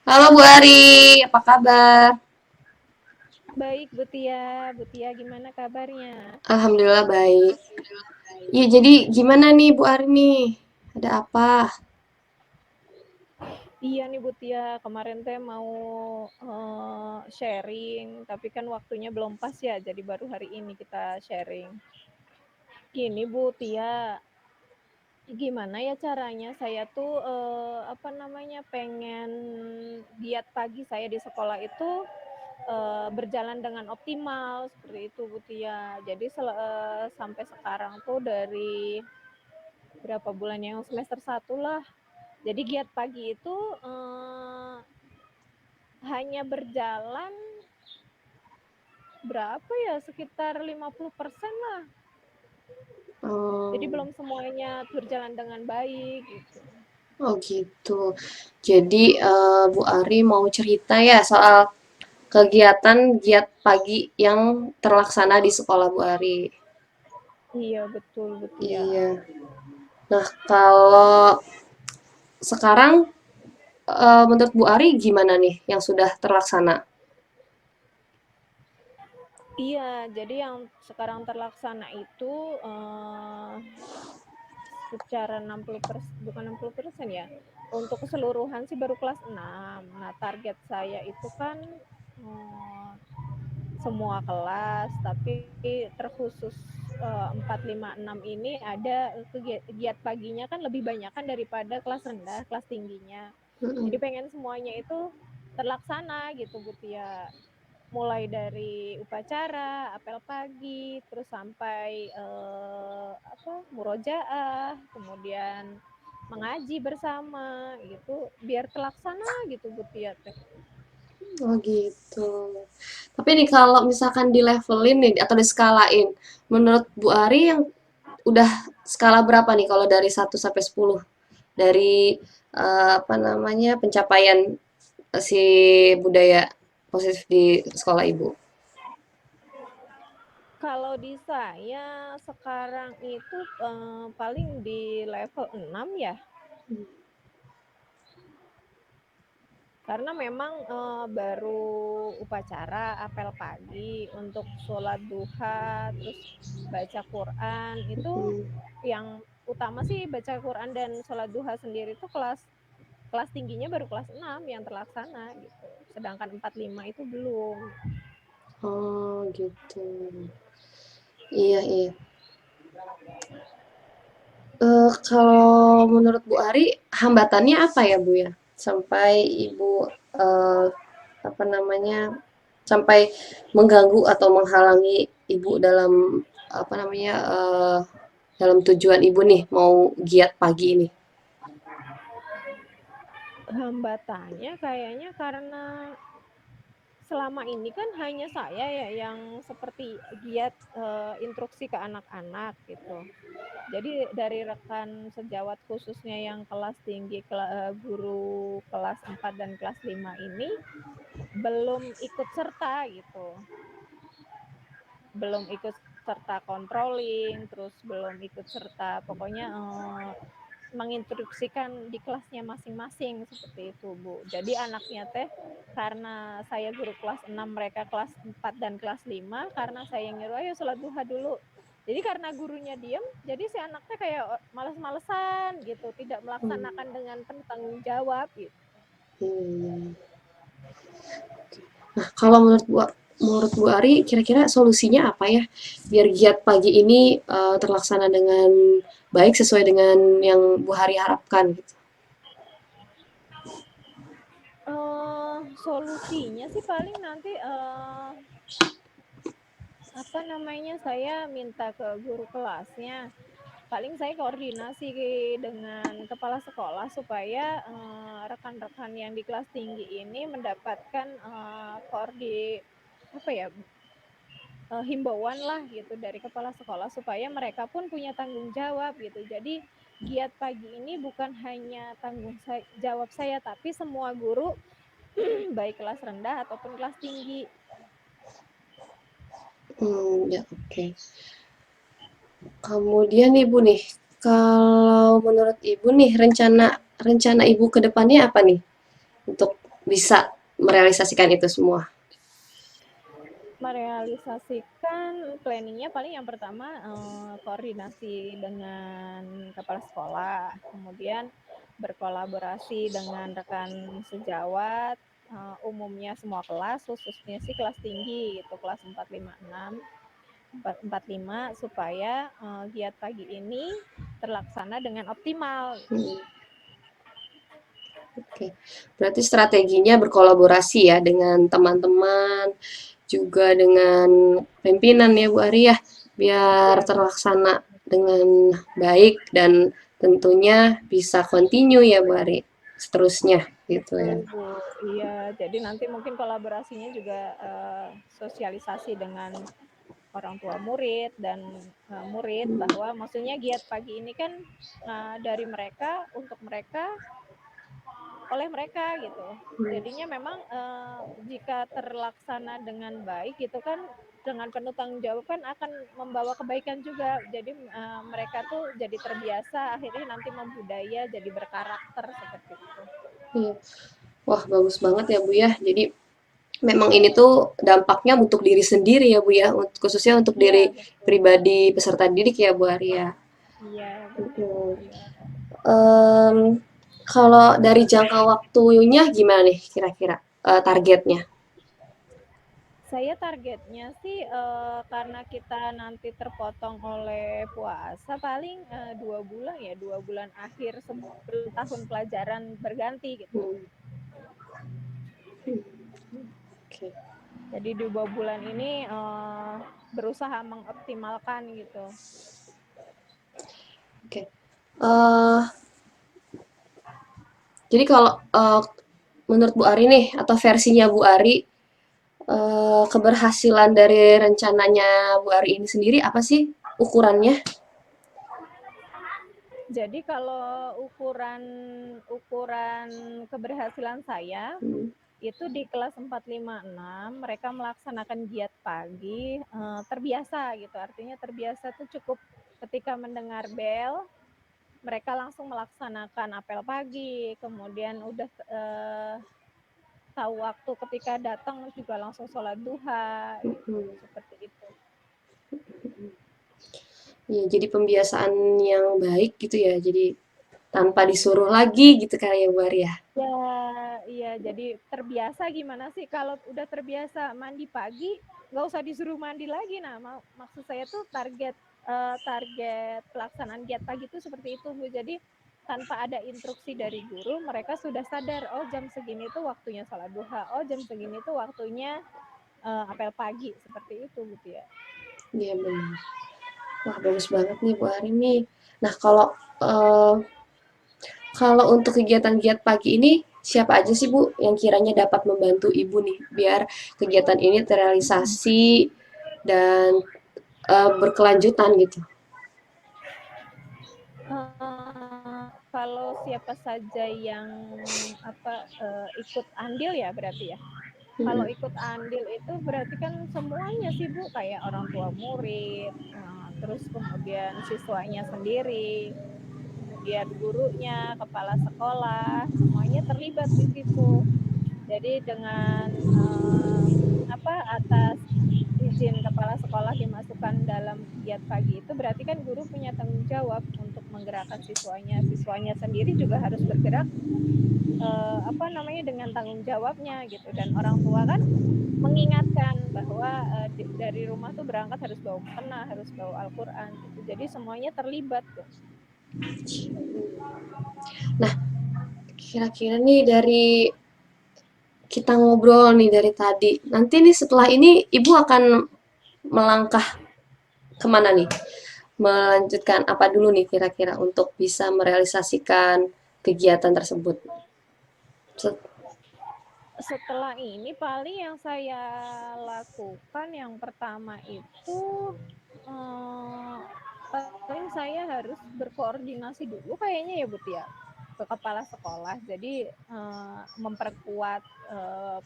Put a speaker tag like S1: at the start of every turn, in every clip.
S1: Halo Bu Ari, apa kabar?
S2: Baik, Bu Tia. Bu Tia, gimana kabarnya?
S1: Alhamdulillah baik. Iya, jadi gimana nih Bu Ari nih? Ada apa?
S2: Iya nih Bu Tia, kemarin teh mau sharing, tapi kan waktunya belum pas ya, jadi baru hari ini kita sharing. Gini Bu Tia, gimana ya caranya saya tuh apa namanya pengen giat pagi saya di sekolah itu berjalan dengan optimal seperti itu Bu Tia. Jadi sampai sekarang tuh dari berapa bulan yang semester satu lah. Jadi giat pagi itu hanya berjalan berapa ya, sekitar 50% lah. Jadi
S1: Oh,
S2: belum semuanya berjalan dengan baik gitu.
S1: oh gitu. Jadi Bu Ari mau cerita ya soal kegiatan giat pagi yang terlaksana di sekolah Bu Ari.
S2: Iya betul betul ya.
S1: Iya. Nah, kalau sekarang menurut Bu Ari gimana nih yang sudah terlaksana?
S2: Iya, jadi yang sekarang terlaksana itu secara 60%, bukan 60% ya. Untuk keseluruhan sih baru kelas 6. Nah, target saya itu kan eh, semua kelas, tapi terkhusus 4, 5, 6 ini ada kegiat paginya kan lebih banyak kan daripada kelas rendah, kelas tingginya. Jadi
S1: Mm-mm.
S2: pengen semuanya itu terlaksana gitu Bu Tia. Mulai dari upacara, apel pagi, terus sampai apa murojaah, kemudian mengaji bersama gitu, biar terlaksana gitu Bu Tia teh.
S1: Oh gitu. Tapi nih kalau misalkan di levelin nih atau diskalain, menurut Bu Ari yang udah skala berapa nih kalau dari 1 sampai 10? Dari apa namanya pencapaian si budaya positif di sekolah Ibu.
S2: Kalau di saya sekarang itu paling di level 6 ya. Karena memang baru upacara apel pagi untuk sholat duha, terus baca Quran itu
S1: Hmm.
S2: yang utama sih baca Quran dan sholat duha sendiri itu kelas kelas tingginya baru kelas 6 yang terlaksana gitu. Sedangkan 4 5 itu belum.
S1: Oh gitu. Iya iya. Kalau menurut Bu Ari hambatannya apa ya Bu ya? Sampai Ibu eh, apa namanya sampai mengganggu atau menghalangi ibu dalam apa namanya dalam tujuan ibu nih mau giat pagi ini.
S2: Hambatannya kayaknya karena selama ini kan hanya saya ya yang seperti giat instruksi ke anak-anak gitu. Jadi dari rekan sejawat khususnya yang kelas tinggi, guru kelas 4 dan kelas 5 ini belum ikut serta gitu. Belum ikut serta controlling, terus belum ikut serta pokoknya menginstruksikan di kelasnya masing-masing seperti itu Bu. Jadi anaknya teh karena saya guru kelas 6, mereka kelas 4 dan kelas 5, karena saya yang nyuruh ayo sholat duha dulu. Jadi karena gurunya diem, jadi si anaknya kayak males-malesan gitu, tidak
S1: Hmm,
S2: melaksanakan dengan penuh tanggung jawab gitu.
S1: iya. Nah, kalau menurut Bu Ari, kira-kira solusinya apa ya biar giat pagi ini terlaksana dengan baik sesuai dengan yang Bu Hari harapkan gitu.
S2: Solusinya sih paling nanti apa namanya, saya minta ke guru kelasnya, paling saya koordinasi dengan kepala sekolah supaya rekan-rekan yang di kelas tinggi ini mendapatkan apa ya, himbauan lah gitu dari kepala sekolah supaya mereka pun punya tanggung jawab gitu. Jadi giat pagi ini bukan hanya jawab saya, tapi semua guru baik kelas rendah ataupun kelas tinggi.
S1: Ya oke. Kemudian Ibu nih, kalau menurut Ibu nih rencana rencana Ibu ke depannya apa nih untuk bisa merealisasikan itu semua?
S2: Merealisasikan planningnya paling yang pertama koordinasi dengan kepala sekolah, kemudian berkolaborasi dengan rekan sejawat, umumnya semua kelas, khususnya sih kelas tinggi itu kelas 456, 445 supaya giat pagi ini terlaksana dengan optimal gitu.
S1: Hmm, oke. Berarti strateginya berkolaborasi ya dengan teman-teman, juga dengan pimpinan ya Bu Ari ya, biar
S2: Ya,
S1: terlaksana dengan baik dan tentunya bisa continue ya Bu Ari, seterusnya gitu
S2: betul,
S1: ya.
S2: Bu. Iya, jadi nanti mungkin kolaborasinya juga sosialisasi dengan orang tua murid dan murid bahwa maksudnya giat pagi ini kan dari mereka untuk mereka oleh mereka gitu. Jadinya memang jika terlaksana dengan baik gitu kan dengan penuh tanggung jawab kan akan membawa kebaikan juga. Jadi mereka tuh jadi terbiasa akhirnya nanti membudaya jadi berkarakter seperti itu.
S1: Iya. Wah, bagus banget ya Bu ya. Jadi memang ini tuh dampaknya untuk diri sendiri ya Bu ya, khususnya untuk
S2: Iya,
S1: diri
S2: betul.
S1: pribadi peserta didik ya Bu Ari ya.
S2: Iya, betul.
S1: Mhm.
S2: Iya.
S1: Em, Kalau dari jangka waktunya gimana nih kira-kira targetnya?
S2: Saya targetnya sih karena kita nanti terpotong oleh puasa paling 2 bulan ya, 2 bulan akhir sebelum tahun pelajaran berganti gitu.
S1: Hmm, oke.
S2: Jadi di 2 bulan ini berusaha mengoptimalkan gitu.
S1: Oke. Eh, jadi kalau menurut Bu Ari nih atau versinya Bu Ari, keberhasilan dari rencananya Bu Ari ini sendiri apa sih ukurannya?
S2: Jadi kalau ukuran ukuran keberhasilan saya
S1: Hmm,
S2: itu di kelas 456 mereka melaksanakan giat pagi terbiasa gitu. Artinya terbiasa tuh cukup ketika mendengar bel mereka langsung melaksanakan apel pagi, kemudian udah tahu waktu ketika datang juga langsung sholat duha gitu,
S1: hmm.
S2: seperti itu.
S1: Ya, jadi pembiasaan yang baik gitu ya. Jadi tanpa disuruh lagi gitu kali ya Bu Ari ya.
S2: Ya, iya. Jadi terbiasa gimana sih kalau udah terbiasa mandi pagi, nggak usah disuruh mandi lagi. Nah, maksud saya tuh target pelaksanaan giat pagi itu seperti itu, Bu. Jadi tanpa ada instruksi dari guru, mereka sudah sadar, oh jam segini tuh waktunya sholat duha, oh jam segini tuh waktunya apel pagi, seperti itu, gitu ya.
S1: Iya benar. Wah, bagus banget nih Bu Ari nih. Nah, eh, kalau untuk kegiatan giat pagi ini siapa aja sih Bu yang kiranya dapat membantu Ibu nih biar kegiatan ini terrealisasi dan berkelanjutan gitu.
S2: Kalau siapa saja yang ikut andil ya berarti ya. Kalau
S1: Mm-mm.
S2: ikut andil itu berarti kan semuanya sih Bu, kayak orang tua murid, terus kemudian siswanya sendiri, kemudian gurunya, kepala sekolah, semuanya terlibat di situ. Jadi dengan atas izin kepala sekolah dimasukkan dalam giat pagi itu berarti kan guru punya tanggung jawab untuk menggerakkan siswanya. Siswanya sendiri juga harus bergerak dengan tanggung jawabnya gitu dan orang tua kan mengingatkan bahwa dari rumah tuh berangkat harus bawa mukena, harus bawa Al-Qur'an gitu. Jadi semuanya terlibat tuh.
S1: Nah, kira-kira nih dari kita ngobrol nih dari tadi, nanti nih setelah ini Ibu akan melangkah kemana nih? Melanjutkan apa dulu nih kira-kira untuk bisa merealisasikan kegiatan tersebut?
S2: Setelah ini paling yang saya lakukan yang pertama itu eh, paling saya harus berkoordinasi dulu kayaknya ya Bu ya ke kepala sekolah. Jadi memperkuat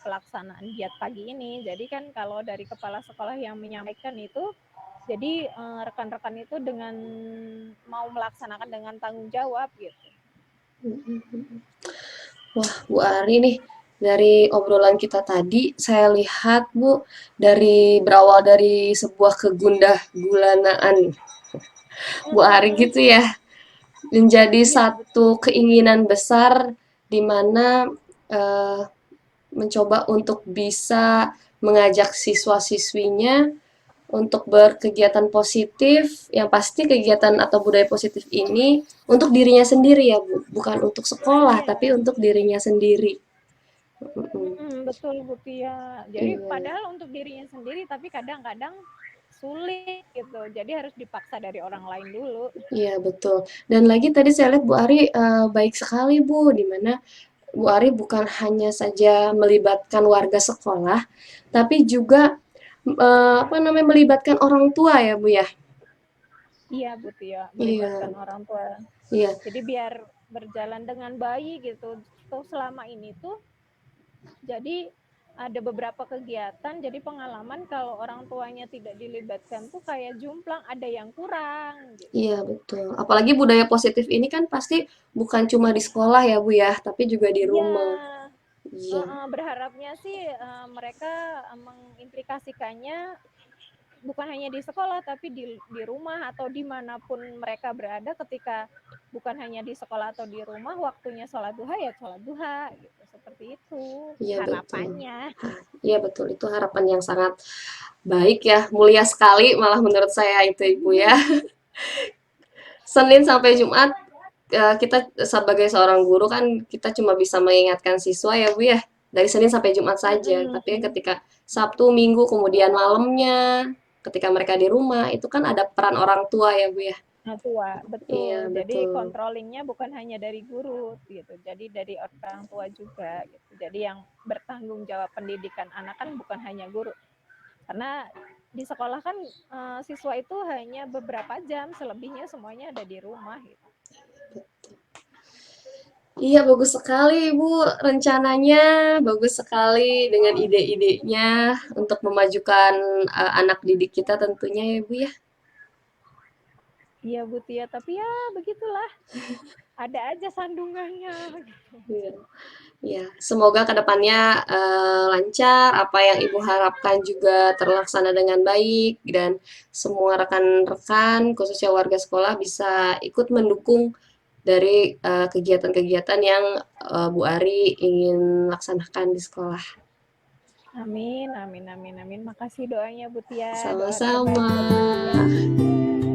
S2: pelaksanaan giat pagi ini. Jadi kan kalau dari kepala sekolah yang menyampaikan itu jadi rekan-rekan itu dengan mau melaksanakan dengan tanggung jawab gitu.
S1: Wah, Bu Ari nih, dari obrolan kita tadi, saya lihat Bu, berawal dari sebuah kegundah gulanaan Bu Ari
S2: Mhm,
S1: gitu ya, menjadi
S2: iya
S1: satu
S2: betul.
S1: keinginan besar di mana eh, mencoba untuk bisa mengajak siswa-siswinya untuk berkegiatan positif, yang pasti kegiatan atau budaya positif ini untuk dirinya sendiri ya Bu, bukan untuk sekolah, tapi
S2: Iya.
S1: untuk dirinya sendiri. Mm-mm.
S2: Betul Bu Tia. Jadi
S1: Iya,
S2: padahal untuk dirinya sendiri tapi kadang-kadang sulit gitu. Jadi harus dipaksa dari orang lain dulu.
S1: iya betul. Dan lagi tadi saya lihat Bu Ari baik sekali Bu, di mana Bu Ari bukan hanya saja melibatkan warga sekolah, tapi juga apa namanya melibatkan orang tua ya Bu ya.
S2: Iya Bu Tia,
S1: Iya,
S2: melibatkan orang tua.
S1: iya,
S2: Jadi biar berjalan dengan baik gitu. Tuh selama ini tuh jadi ada beberapa kegiatan jadi pengalaman kalau orang tuanya tidak dilibatkan tuh kayak jumplang ada yang kurang gitu.
S1: iya betul. Apalagi budaya positif ini kan pasti bukan cuma di sekolah ya Bu ya, tapi juga di
S2: Iya,
S1: rumah. Iya,
S2: berharapnya sih mereka mengimplikasikannya bukan hanya di sekolah tapi di rumah atau dimanapun mereka berada ketika bukan hanya di sekolah atau di rumah waktunya sholat duha ya sholat duha gitu seperti itu
S1: iya betul.
S2: harapannya.
S1: Hah, iya betul. Itu harapan yang sangat baik ya, mulia sekali malah menurut saya itu Ibu ya. Senin sampai Jumat kita sebagai seorang guru kan kita cuma bisa mengingatkan siswa ya Bu ya, dari Senin sampai Jumat saja. Tapi ketika Sabtu, Minggu, kemudian malamnya, ketika mereka di rumah, itu kan ada peran orang tua ya Bu ya.
S2: Nah, tua,
S1: Iya,
S2: betul. Jadi
S1: betul.
S2: controllingnya bukan hanya dari guru gitu. Jadi dari orang tua juga gitu. Jadi yang bertanggung jawab pendidikan anak kan bukan hanya guru. Karena di sekolah kan siswa itu hanya beberapa jam, selebihnya semuanya ada di rumah gitu.
S1: Iya, bagus sekali Ibu rencananya, bagus sekali dengan ide-idenya untuk memajukan anak didik kita tentunya ya Bu ya.
S2: Iya Bu Tia, tapi ya begitulah. Ada aja sandungannya gitu.
S1: Iya. Ya, semoga kedepannya lancar, apa yang Ibu harapkan juga terlaksana dengan baik, dan semua rekan-rekan, khususnya warga sekolah, bisa ikut mendukung dari kegiatan-kegiatan yang Bu Ari ingin laksanakan di sekolah.
S2: Amin, amin, amin, amin. Makasih doanya Bu Tia, doa terbaik
S1: Sama-sama.
S2: buat Bu Tia juga.